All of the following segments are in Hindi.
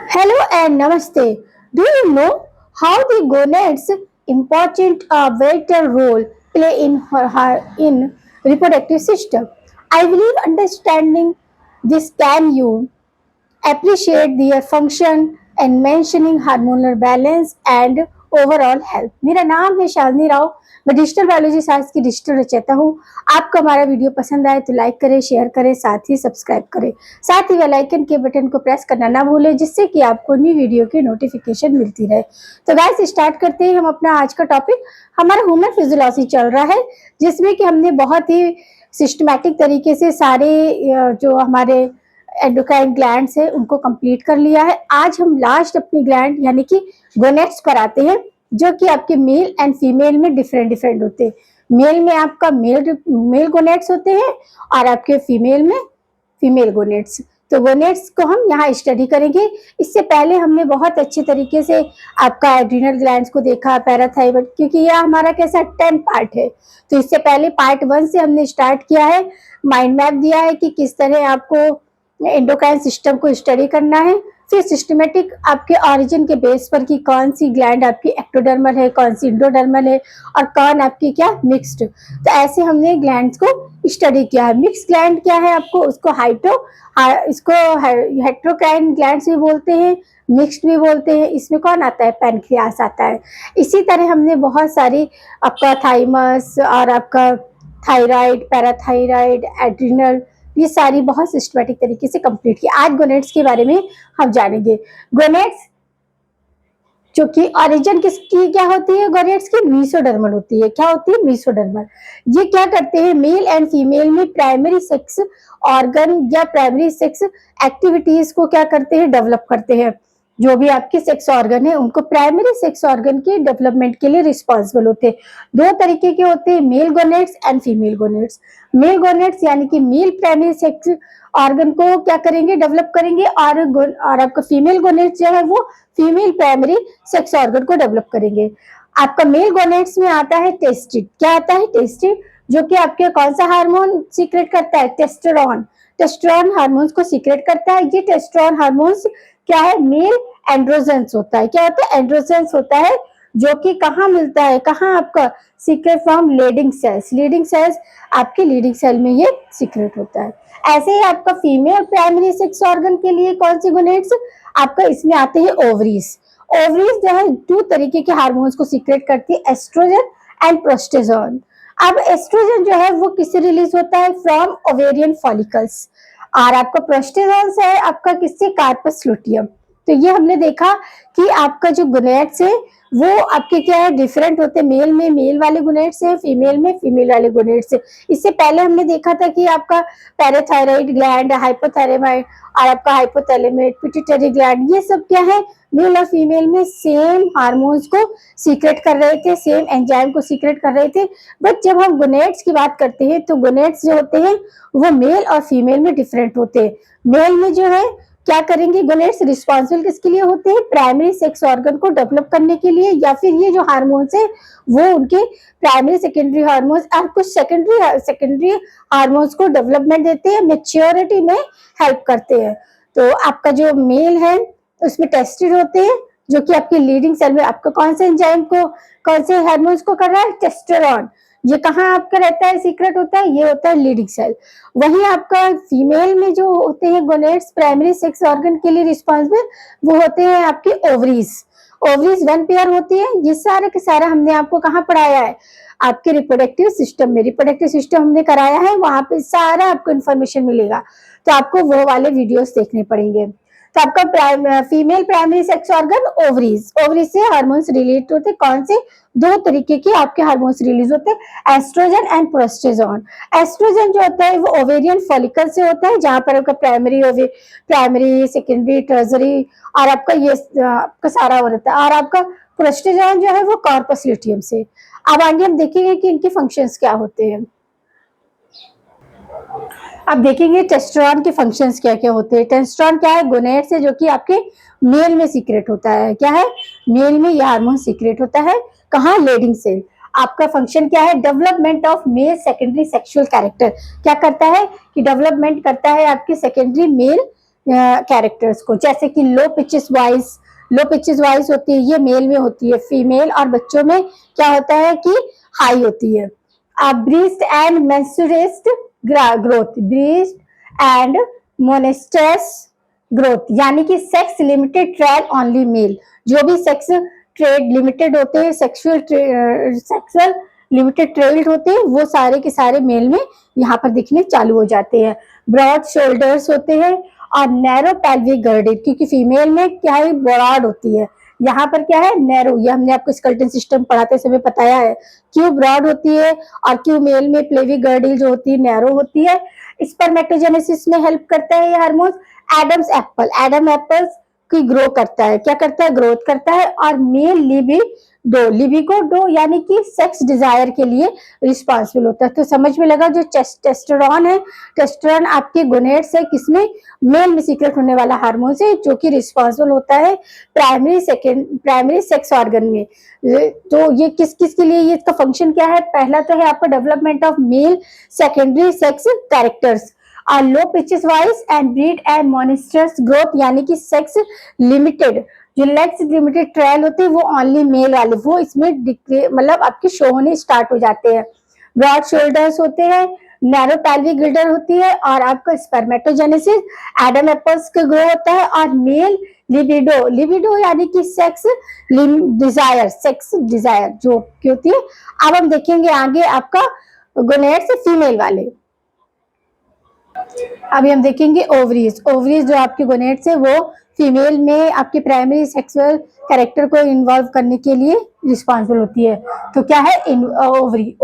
Hello and namaste. Do you know how the gonads important a vital role play in reproductive system? I believe understanding this can you appreciate their function and mentioning hormonal balance and overall health. मेरा नाम है शालिनी राव। मैं डिजिटल बायोलॉजी साइंस की डिजिटल रचयिता हूँ। आपको हमारा वीडियो पसंद आए तो लाइक करें, शेयर करें, साथ ही सब्सक्राइब करें। साथ ही बेल आइकन के बटन को प्रेस करना ना भूलें, जिससे कि आपको न्यू वीडियो की नोटिफिकेशन मिलती रहे। तो गाइस स्टार्ट करते हैं हम अपना आज का टॉपिक। हमारा ह्यूमन फिजियोलॉजी चल रहा है, जिसमें कि हमने बहुत ही सिस्टमैटिक तरीके से सारे जो हमारे एंडोक्राइन ग्लैंड्स है उनको कंप्लीट कर लिया है। आज हम लास्ट अपनी ग्लैंड यानी कि गोनेट्स पर आते हैं, जो कि आपके मेल एंड फीमेल में डिफरेंट होते हैं। मेल में आपका मेल गोनेट्स होते हैं और आपके फीमेल में फीमेल गोनेट्स। तो गोनेट्स को हम यहाँ स्टडी करेंगे। इससे पहले हमने बहुत अच्छे तरीके से आपका एड्रिनल ग्लैंड्स को देखा, पैराथाइरॉइड, क्योंकि यह हमारा कैसा 10 पार्ट है। तो इससे पहले पार्ट 1 से हमने स्टार्ट किया है, माइंड मैप दिया है कि किस तरह आपको एंडोक्राइन सिस्टम को स्टडी करना है। फिर सिस्टमेटिक आपके ऑरिजिन के बेस पर कि कौन सी ग्लैंड आपकी एक्टोडर्मल है, कौन सी इंडोडर्मल है और कौन आपकी क्या मिक्स्ड। तो ऐसे हमने ग्लैंड्स को स्टडी किया है। मिक्स ग्लैंड क्या है, आपको उसको इसको हेट्रोक्राइन ग्लैंड्स भी बोलते हैं, मिक्स्ड भी बोलते हैं। इसमें कौन आता है, पैनक्रियास आता है। इसी तरह हमने बहुत सारी आपका थाइमस और आपका थायराइड, पैराथायराइड, एड्रिनल, ये सारी बहुत सिस्टमैटिक तरीके से कंप्लीट किया। आज गोनेट्स के बारे में हम जानेंगे। गोनेट्स जो कि ओरिजिन किसकी क्या होती है, गोनेट्स की मीसोडर्मल होती है। क्या होती है, मीसोडर्मल। ये क्या करते हैं, मेल एंड फीमेल में प्राइमरी सेक्स ऑर्गन या प्राइमरी सेक्स एक्टिविटीज को क्या करते हैं, डेवलप करते हैं। जो भी आपके सेक्स ऑर्गन है उनको प्राइमरी सेक्स ऑर्गन के डेवलपमेंट के लिए रिस्पॉन्सिबल होते हैं। दो तरीके के होते हैं, male gonads and female gonads. Male gonads यानी कि मेल प्राइमरी सेक्स ऑर्गन को क्या करेंगे, डेवलप करेंगे, और आपका फीमेल गोनेट्स जो है वो फीमेल प्राइमरी सेक्स ऑर्गन को डेवलप करेंगे। आपका मेल गोनेट्स में आता है टेस्टिड। क्या आता है, टेस्टिड, जो कि आपके कौन सा हार्मोन सीक्रेट करता है, टेस्टोस्टेरोन। टेस्टोस्टेरोन हार्मोन्स को सीक्रेट करता है। ये टेस्टोस्टेरोन हार्मोन्स क्या है, मेल एंड्रोजेंस होता है। क्या होता है, एंड्रोजेंस होता है, जो कि कहाँ मिलता है, कहाँ आपका secret from leading sales. Leading sales आपके लीडिंग सेल में ये सीक्रेट होता है। ऐसे ही आपका फीमेल प्राइमरी सेक्स ऑर्गन के लिए कौन सी गोनेट्स, आपका इसमें आते हैं ओवरीज। ओवरीज जो है 2 तरीके के हार्मोन्स को सीक्रेट करती है, एस्ट्रोजन एंड प्रोस्टेजोन। अब एस्ट्रोजन जो है वो किससे रिलीज होता है, फ्रॉम ओवेरियन फॉलिकल्स। और आपका प्रोस्टेजोन है आपका किससे, कार्पस लुटियम। तो ये हमने देखा कि आपका जो गोनेट्स है वो आपके क्या है, डिफरेंट होते हैं। मेल में मेल वाले गोनेट्स है, फीमेल में फीमेल वाले गोनेट्स है। इससे पहले हमने देखा था कि आपका पैराथायराइड ग्लैंड, हाइपोथैलेमाइड और आपका हाइपोथैलेमेट, पिट्यूटरी ग्लैंड, ये सब क्या है, मेल और फीमेल में सेम हार्मोन्स को सीक्रेट कर रहे थे, सेम एंजाइम को सीक्रेट कर रहे थे। बट जब हम गोनेट्स की बात करते हैं तो गोनेट्स जो होते हैं वो मेल और फीमेल में डिफरेंट होते हैं। मेल में जो है क्या करेंगे, गोनेट्स रिस्पॉन्सिबल किसके लिए होते हैं, प्राइमरी सेक्स ऑर्गन को डेवलप करने के लिए, या फिर ये जो हार्मोन्स है वो उनके प्राइमरी सेकेंडरी हार्मोन्स और कुछ सेकेंडरी हार्मोन्स को डेवलपमेंट देते हैं, मैच्योरिटी में हेल्प करते हैं। तो आपका जो मेल है उसमें टेस्टिड होते हैं, जो कि आपकी लीडिंग सेल में आपका कौन से एंजाइम को, कौन से हार्मोन्स को कर रहा है, टेस्टोस्टेरोन। ये कहाँ आपका रहता है, सीक्रेट होता है, ये होता है लीडिंग सेल। वही आपका फीमेल में जो होते हैं गोनेट्स प्राइमरी सेक्स ऑर्गन के लिए रिस्पॉन्सिबल, वो होते हैं आपके ओवरीज। ओवरीज 1 पेयर होती है। ये सारे के सारा हमने आपको कहाँ पढ़ाया है, आपके रिप्रोडक्टिव सिस्टम में। रिप्रोडक्टिव सिस्टम हमने कराया है, वहां पे सारा आपको इन्फॉर्मेशन मिलेगा। तो आपको वो वाले वीडियोस देखने पड़ेंगे। तो आपका female primary sex organ ovaries, ovaries से हार्मोन्स रिलीज होते हैं। कौन से, 2 तरीके के आपके हार्मोन्स रिलीज होते हैं, एस्ट्रोजन एंड प्रोस्टेजोन। एस्ट्रोजन जो होता है वो ओवेरियन फॉलिकल से होता है, जहां पर आपका प्राइमरी सेकेंडरी टर्सरी और आपका ये आपका सारा हो रहता है। और आपका प्रोस्टेजोन जो है वो कॉर्पस ल्यूटियम से। अब आगे हम देखेंगे कि इनके फंक्शंस क्या होते हैं। अब देखेंगे टेस्टोस्टेरोन के फंक्शंस क्या क्या होते हैं। टेस्टोस्टेरोन क्या है, गोनेट्स है, जो कि आपके मेल में सीक्रेट होता है। क्या है, मेल में यह हार्मोन सीक्रेट होता है। कहाँ, लीडिंग सेल। आपका फंक्शन क्या है, development of male secondary sexual character. क्या करता है कि डेवलपमेंट करता है आपके सेकेंडरी मेल कैरेक्टर्स को, जैसे कि लो पिचेस वॉइस होती है, ये मेल में होती है, फीमेल और बच्चों में क्या होता है कि हाई होती है। Breast and menstrual growth, breast and menstrual growth, यानी कि sex limited trial only male, जो भी सेक्स ट्रेड लिमिटेड होते हैं, सेक्सुअल लिमिटेड ट्रेड होते हैं, वो सारे के सारे मेल में यहाँ पर दिखने चालू हो जाते हैं। ब्रॉड शोल्डर्स होते हैं और नैरो पेल्विक गर्डेड, क्योंकि फीमेल में क्या है ब्रॉड होती है, यहाँ पर क्या है नैरो, ये हमने आपको स्केलेटन सिस्टम पढ़ाते समय बताया है क्यों ब्रॉड होती है और क्यों मेल में पेल्विक गर्डल जो होती है नैरो होती है। स्पर्मेटोजेनेसिस में हेल्प करता है ये हार्मोन। एडम एप्पल की ग्रो करता है, क्या करता है ग्रोथ करता है। और मेल लिबिडो यानी कि सेक्स डिजायर के लिए रिस्पॉन्सिबल होता है। तो समझ में लगा, जो टेस्टोस्टेरोन है, टेस्टोस्टेरोन आपके गोनेड्स है, किसमें मेल में सीक्रेट होने वाला हार्मोन है, जो कि रिस्पॉन्सिबल होता है प्राइमरी सेक्स ऑर्गन में। तो ये किस किस के लिए, ये इसका फंक्शन क्या है, पहला तो है आपका development of male secondary sex characters, low pitches voice and breed and मोनिस्टर्स ग्रोथ, यानी कि सेक्स लिमिटेड, जो लेग्स लिमिटेड ट्रायल होते हैं वो ओनली मेल वाले, वो इसमें मतलब आपके शो होने स्टार्ट हो जाते हैं। ब्रॉड शोल्डर्स होते हैं, नैरो पेल्विक गिल्डर होती है, और आपका स्पर्मेटोजेनेसिस, एडम एप्पल्स का ग्रो होता है, और मेल लिबिडो यानी कि सेक्स डिजायर जो की होती है। अब हम देखेंगे आगे आपका गोनेड्स फीमेल वाले। अभी हम देखेंगे ओवरीज जो आपके गोनेड्स है वो फीमेल में आपके प्राइमरी सेक्सुअल कैरेक्टर को इन्वॉल्व करने के लिए रिस्पॉन्सिबल होती है। तो क्या है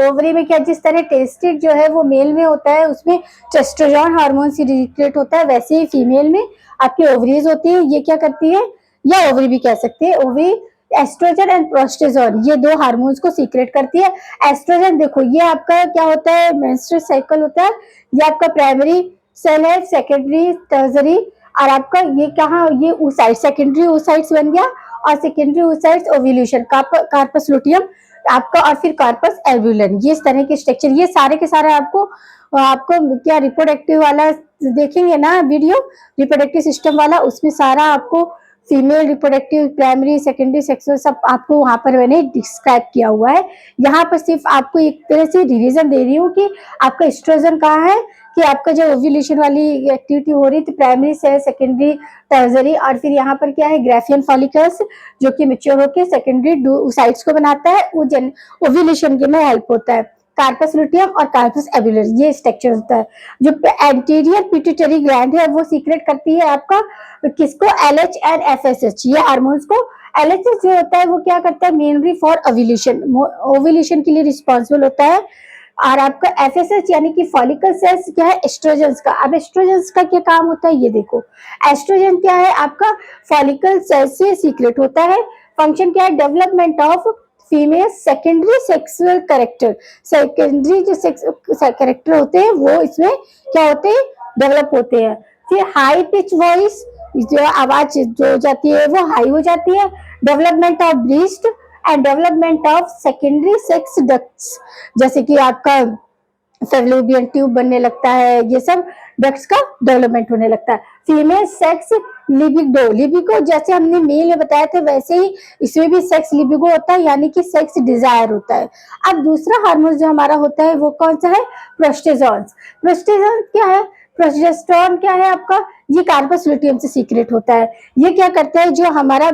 ओवरी में क्या, जिस तरह टेस्टेड जो है वो मेल में होता है, उसमें टेस्टोस्टेरोन हार्मोन सीक्रेट होता है, वैसे ही फीमेल में आपकी ओवरीज होती है। ये क्या करती है, या ओवरी भी कह सकते हैं, ओवरी एस्ट्रोजन एंड प्रोस्टेजोन, ये दो हार्मोन्स को सीक्रेट करती है। एस्ट्रोजन देखो ये आपका क्या होता है, मेंस्ट्रुअल साइकिल होता है, ये आपका प्राइमरी सेल है, सेकेंडरी टर्सरी, और आपका ये कहाँ, ये oocytes, सेकेंडरी oocytes बन गया, और secondary oocytes ovulation, corpus luteum आपका, और फिर कार्पस एल्वुलम, ये इस तरह के स्ट्रक्चर, ये सारे के सारे आपको क्या रिप्रोडक्टिव वाला देखेंगे ना वीडियो, रिप्रोडक्टिव सिस्टम वाला, उसमें सारा आपको female reproductive primary secondary sexual सब आपको वहां पर मैंने डिस्क्राइब किया हुआ है। यहाँ पर सिर्फ आपको एक तरह से रिवीजन दे रही हूँ कि आपका एस्ट्रोजन कहाँ है, कि आपका जो ओव्यूलेशन वाली एक्टिविटी हो रही थी प्राइमरी सेल, सेकेंडरी टर्सरी, और फिर यहाँ पर क्या है ग्राफियन फॉलिकल्स, जो कि मैच्योर होकर सेकेंडरी oocytes को बनाता है, वो ओव्यूलेशन के में हेल्प होता है। कार्पस लुटियम और कार्पस एब्यूलर, ये स्ट्रक्चर होता है। जो एंटीरियर पिट्यूटरी ग्लैंड है वो सीक्रेट करती है आपका किसको, LH एंड FSH, ये हार्मोन्स को। LH जो होता है वो क्या करता है, मेनली फॉर ओव्यूलेशन के लिए रिस्पॉन्सिबल होता है। और आपका FSH यानी कि फॉलिकल सेल्स क्या है, एस्ट्रोजेंस का। अब एस्ट्रोजेंस का क्या काम होता है, ये देखो, एस्ट्रोजन क्या है आपका फॉलिकल सेल्स से सीक्रेट होता है। फंक्शन क्या है, development of female secondary sexual character, secondary जो सेक्स कैरेक्टर होते हैं वो इसमें क्या होते हैं, डेवलप होते हैं। फिर हाई पिच वॉइस, जो आवाज जो जाती है वो हाई हो जाती है। Development of breast and development of secondary sex ducts, जैसे कि आपका फेलोपियन ट्यूब बनने लगता है, ये सब डक्ट्स का डेवलपमेंट होने लगता है। फीमेल सेक्स लिबिडो जैसे हमने मेल में बताया था, वैसे ही इसमें भी सेक्स लिबिडो होता है, यानी कि सेक्स डिजायर होता है। अब दूसरा हार्मोन जो हमारा होता है वो कौन सा है, प्रोस्टेजोन क्या है, प्रोजेस्टेरोन क्या है आपका, ये कार्पस लुटियम से सीक्रेट होता है। ये क्या करता है, जो हमारा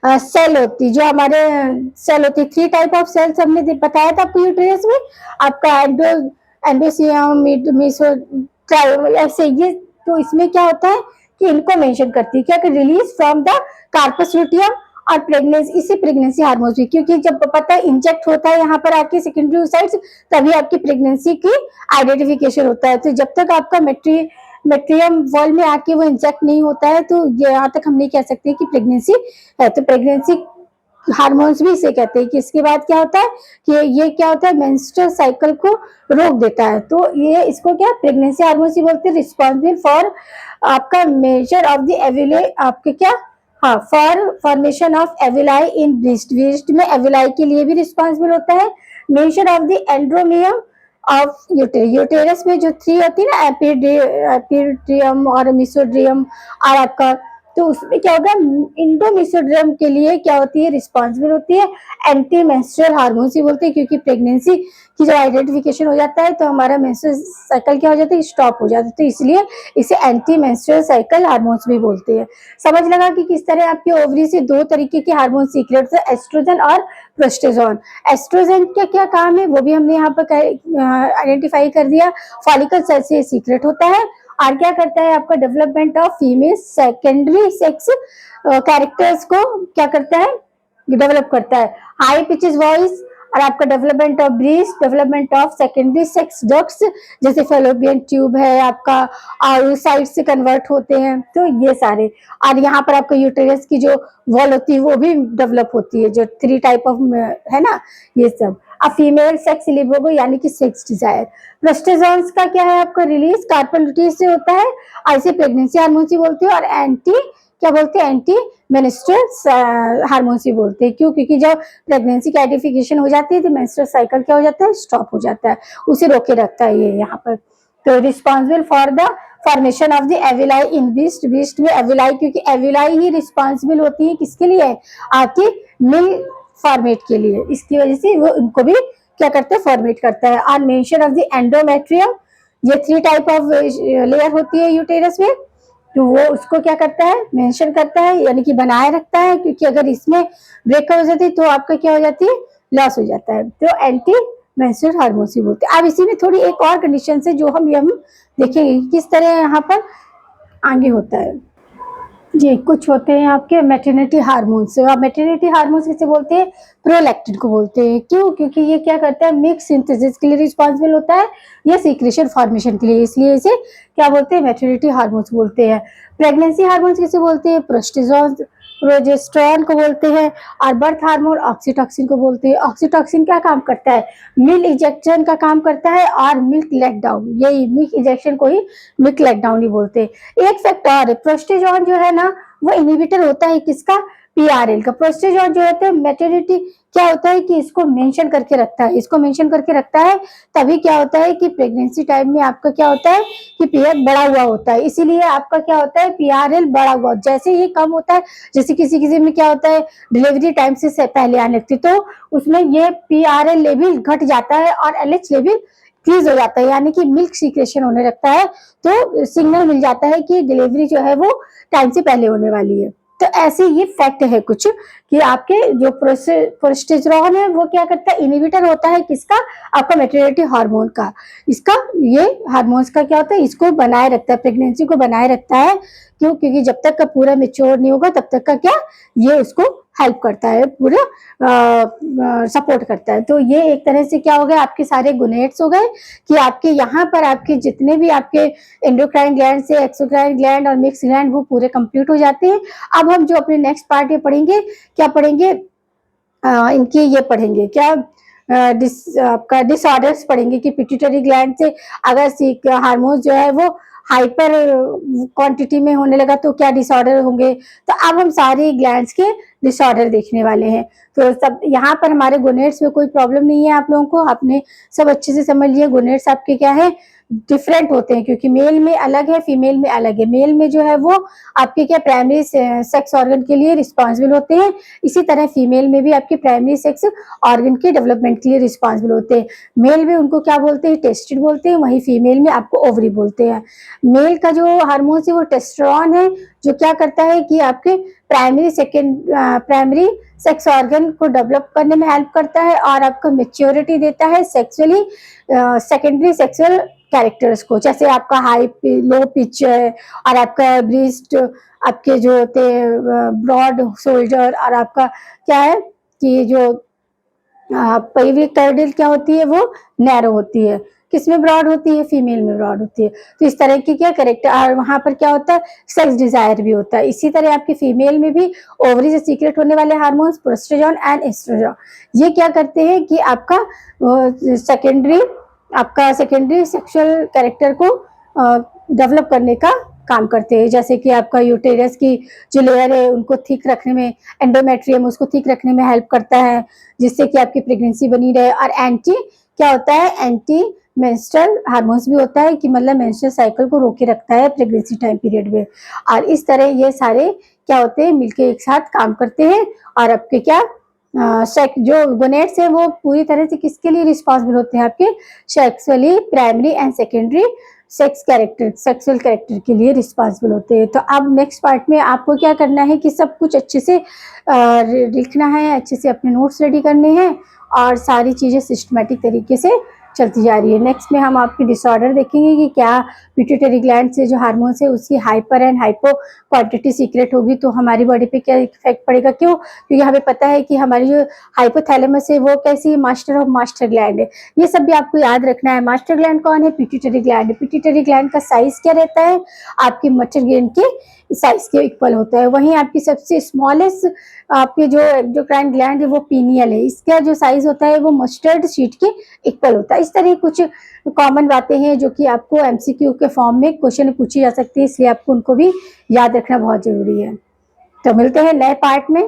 सेल होती, जो हमारे सेल होती, 3 टाइप ऑफ सेल्स हमने बताया था आपको यूटेरस में, आपका एंडोसियम, मेसो, ऐसे ये। तो इसमें क्या होता है कि इनको मेंशन करती है क्या, कि release from the corpus luteum, और प्रेगनेंसी, इसे प्रेगनेंसी हार्मोन भी, क्योंकि जब पता है इंजेक्ट होता है यहाँ पर आके सेकेंडरी oocytes, तभी आपकी प्रेगनेंसी की आइडेंटिफिकेशन होता है। तो जब तक आपका मेट्रियम वॉल में आके वो इंजेक्ट नहीं होता है, तो ये यहाँ तक हम नहीं कह सकते कि प्रेगनेंसी है। तो प्रेगनेंसी हार्मोन्स भी इसे कहते हैं। कि इसके बाद क्या होता है कि ये क्या होता है, मेंस्ट्रुअल साइकिल को रोक देता है। तो ये इसको क्या प्रेगनेंसी हार्मोन्स ही बोलते हैं। रिस्पॉन्सिबल फॉर आपका मेजर ऑफ द एविले, आपके क्या, हाँ, for formation of alveoli in breast में एविलाई के लिए भी रिस्पॉन्सिबल होता है। Major of the endometrium of uterus में जो 3 होती है ना, एपिड्रियम और मेसोड्रियम और आपका, तो उसमें क्या होगा, इंडोमेसोड्रियम के लिए क्या होती है, रिस्पॉन्सिबल होती है एंटी मेंस्ट्रुअल हार्मोन्स ही बोलते हैं, क्योंकि प्रेगनेंसी की जब आइडेंटिफिकेशन हो जाता है तो हमारा मेंस्ट्रुअल साइकिल क्या हो जाता है, स्टॉप हो जाता है, तो इसलिए इसे एंटी मेंस्ट्रुअल साइकिल हार्मोन्स भी बोलते हैं। समझ लगा कि किस तरह आपके ओवरी से 2 तरीके के हार्मोन सीक्रेट होते हैं, एस्ट्रोजन और प्रोस्टेजोन। एस्ट्रोजन का क्या काम है वो भी हमने यहाँ पर आइडेंटिफाई कर दिया, फॉलिकल सेल से सीक्रेट होता है और क्या करता है, आपका development of female secondary sex characters को क्या करता है, डेवलप करता है, हाई पिचेस वॉइस, और आपका development of breast, development of secondary sex ducts, जैसे फेलोपियन ट्यूब है आपका, और साइड से कन्वर्ट होते हैं, तो ये सारे, और यहाँ पर आपका यूटेरस की जो वॉल होती है वो भी डेवलप होती है, जो 3 टाइप ऑफ है ना, ये सब। अब फीमेल सेक्स लिबिडो यानी कि सेक्स डिजायर। प्रोस्टेजॉन्स का क्या है, आपका रिलीज कार्बन रूटीन से होता है, ऐसे प्रेगनेंसी हार्मोन से बोलते हैं, और एंटी क्या बोलते हैं, एंटी मेंस्ट्रुअल हार्मोन से बोलते हैं। क्यों, क्योंकि जब प्रेगनेंसी की आइडेंटिफिकेशन हो जाती है तो मेंस्ट्रुअल साइकिल क्या हो जाता है, स्टॉप हो जाता है, उसे रोके रखता है ये यहाँ पर। तो responsible for the formation of the alveoli in breast, breast में एविलाई, क्योंकि एविलाई ही रिस्पॉन्सिबल होती है किसके लिए, आपकी मिल फॉर्मेट के लिए, इसकी वजह से वो उनको भी क्या करते हैं, फॉर्मेट करता है। On mention of the endometrium, ये 3 टाइप ऑफ लेयर होती है यूटेरस में, तो वो उसको क्या करता है, मेंशन करता है, यानी कि बनाए रखता है, क्योंकि अगर इसमें ब्रेक हो जाती है तो आपका क्या हो जाती है, लॉस हो जाता है, तो एंटी मेंस्ट्रुअल हार्मोन से बोलते हैं। अब इसी में थोड़ी एक और कंडीशन से जो हम देखेंगे किस तरह यहाँ पर आगे होता है। जी, कुछ होते हैं आपके मैटरनिटी हार्मोन्स। अब मैटरनिटी हार्मोन्स किसे बोलते हैं, प्रोलैक्टिन को बोलते हैं। क्यों, क्योंकि ये क्या करता है, मिल्क सिंथेसिस के लिए रिस्पॉन्सिबल होता है, या सीक्रेशन फॉर्मेशन के लिए, इसलिए इसे क्या बोलते हैं, मैटरनिटी हार्मोन्स बोलते हैं। प्रेगनेंसी हार्मोन्स किसे बोलते हैं, प्रोजेस्टेरोन को बोलते हैं, और बर्थ हार्मोन ऑक्सीटॉसिन को बोलते हैं। ऑक्सीटॉसिन क्या काम करता है, मिल्क इंजेक्शन का काम करता है, और मिल्क लेट डाउन, यही मिल्क इंजेक्शन को ही मिल्क लेट डाउन ही बोलते हैं। एक फैक्टर प्रोस्टेजोन जो है ना, वो इनहिबिटर होता है किसका, पीआरएल का। प्रोस्टेजोन जो होता है मैटरनिटी, क्या होता है कि इसको मेंशन करके रखता है, इसको मेंशन करके रखता है, तभी क्या होता है कि प्रेगनेंसी टाइम में आपका क्या होता है कि पीरियड बढ़ा हुआ होता है, इसीलिए आपका क्या होता है, पीआरएल बढ़ा हुआ। जैसे ये कम होता है, जैसे किसी किसी में क्या होता है, डिलीवरी टाइम से पहले आने लगती, तो उसमें ये पीआरएल लेवल घट जाता है और एलएच लेवल इंक्रीज हो जाता है, यानी कि मिल्क सीक्रेशन होने लगता है, तो सिग्नल मिल जाता है कि डिलीवरी जो है वो टाइम से पहले होने वाली है। तो ऐसे ये फैक्ट है कुछ कि आपके जो प्रोस्टेजोन है वो क्या करता है, इनहिबिटर होता है किसका, आपका मैटरनिटी हार्मोन का। इसका ये हार्मोन्स का क्या होता है, इसको बनाए रखता है, प्रेगनेंसी को बनाए रखता है। क्यों, क्योंकि जब तक का पूरा मेच्योर नहीं होगा तब तक का क्या, ये उसको हेल्प करता है, पूरा सपोर्ट करता है। तो ये एक तरह से क्या हो गया, आपके सारे गुनेट्स हो गए कि आपके यहाँ पर आपके जितने भी आपके एंडोक्राइन ग्लैंड से एक्सोक्राइन ग्लैंड और मिक्स ग्लैंड वो पूरे कंप्लीट हो जाते हैं। अब हम जो अपने नेक्स्ट पार्ट में पढ़ेंगे, क्या पढ़ेंगे, इनकी ये पढ़ेंगे क्या, आपका डिसऑर्डर्स पढ़ेंगे कि पिट्यूटरी ग्लैंड से अगर हार्मोन जो है वो हाइपर क्वांटिटी में होने लगा तो क्या डिसऑर्डर होंगे। तो अब हम सारे ग्लैंड्स के डिसऑर्डर देखने वाले हैं। तो सब यहाँ पर हमारे गोनेट्स में कोई प्रॉब्लम नहीं है, आप लोगों को आपने सब अच्छे से समझ लिया। गोनेट्स आपके क्या है, डिफरेंट होते हैं, क्योंकि मेल में अलग है, फीमेल में अलग है। मेल में जो है वो आपके क्या प्राइमरी सेक्स ऑर्गन के लिए रिस्पॉन्सिबल होते हैं, इसी तरह फीमेल में भी आपके प्राइमरी सेक्स ऑर्गन के डेवलपमेंट के लिए रिस्पॉन्सिबल होते हैं। मेल में उनको क्या बोलते हैं, टेस्टिड बोलते हैं, वहीं फीमेल में आपको ओवरी बोलते हैं। मेल का जो हार्मोन है वो टेस्टोस्टेरोन है, जो क्या करता है कि आपके प्राइमरी सेक्स ऑर्गन को डेवलप करने में हेल्प करता है और आपको मेच्योरिटी देता है सेक्सुअली सेकेंडरी सेक्सुअल कैरेक्टर्स को, जैसे आपका हाई लो पिच है, और आपका ब्रीस्ट, आपके जो होते हैं ब्रॉड शोल्डर, और आपका क्या है कि जो पेल्विक कर्डल क्या होती है वो नैरो होती है। किसमें ब्रॉड होती है, फीमेल में ब्रॉड होती है। तो इस तरह की क्या करेक्टर, और वहां पर क्या होता है, सेक्स डिजायर भी होता है। इसी तरह आपकी फीमेल में भी ओवरी से सीक्रेट होने वाले हार्मोन्स प्रोस्टेजोन एंड एस्ट्रोजन, ये क्या करते हैं कि आपका सेकेंडरी सेक्सुअल कैरेक्टर को डेवलप करने का काम करते हैं। जैसे कि आपका यूटेरस की जो लेयर है उनको थिक रखने में, एंडोमेट्रियम उसको थिक रखने में हेल्प करता है, जिससे कि आपकी प्रेगनेंसी बनी रहे। और एंटी क्या होता है, एंटी मेंस्ट्रुअल हार्मोन्स भी होता है कि मतलब मेंस्ट्रुअल साइकिल को रोके रखता है प्रेगनेंसी टाइम पीरियड में। और इस तरह ये सारे क्या होते हैं, मिलके एक साथ काम करते हैं। और आपके क्या जो गोनेट्स है वो पूरी तरह से किसके लिए रिस्पॉन्सिबल होते हैं, आपके sexually primary and secondary sexual character के लिए रिस्पॉन्सिबल होते हैं। तो अब नेक्स्ट पार्ट में आपको क्या करना है कि सब कुछ अच्छे से लिखना है, अच्छे से अपने नोट्स रेडी करने हैं और सारी चीज़ें सिस्टमेटिक तरीके से चलती जा रही है। नेक्स्ट में हम आपकी डिसऑर्डर देखेंगे कि क्या पिट्यूटरी ग्लैंड से जो हार्मोन्स है उसकी hyper and hypo quantity secret होगी तो हमारी बॉडी पे क्या इफेक्ट पड़ेगा। क्यों? क्योंकि हमें पता है कि हमारी जो हाइपोथैलेमस है वो कैसी मास्टर ऑफ मास्टर ग्लैंड है। ये सब भी आपको याद रखना है। मास्टर ग्लैंड कौन है? पिट्यूटरी ग्लैंड है। पिट्यूटरी ग्लैंड का साइज क्या रहता है? आपकी मटर ग्लैंड के साइज के इक्वल होता है। वहीं आपकी सबसे स्मॉलेस्ट आपके जो एंडोक्राइन ग्लैंड है वो पीनियल है, इसका जो साइज होता है वो मस्टर्ड शीट के इक्वल होता है। इस तरह कुछ कॉमन बातें हैं जो कि आपको एमसीक्यू के फॉर्म में क्वेश्चन में पूछी जा सकती है, इसलिए आपको उनको भी याद रखना बहुत जरूरी है। तो मिलते हैं नए पार्ट में।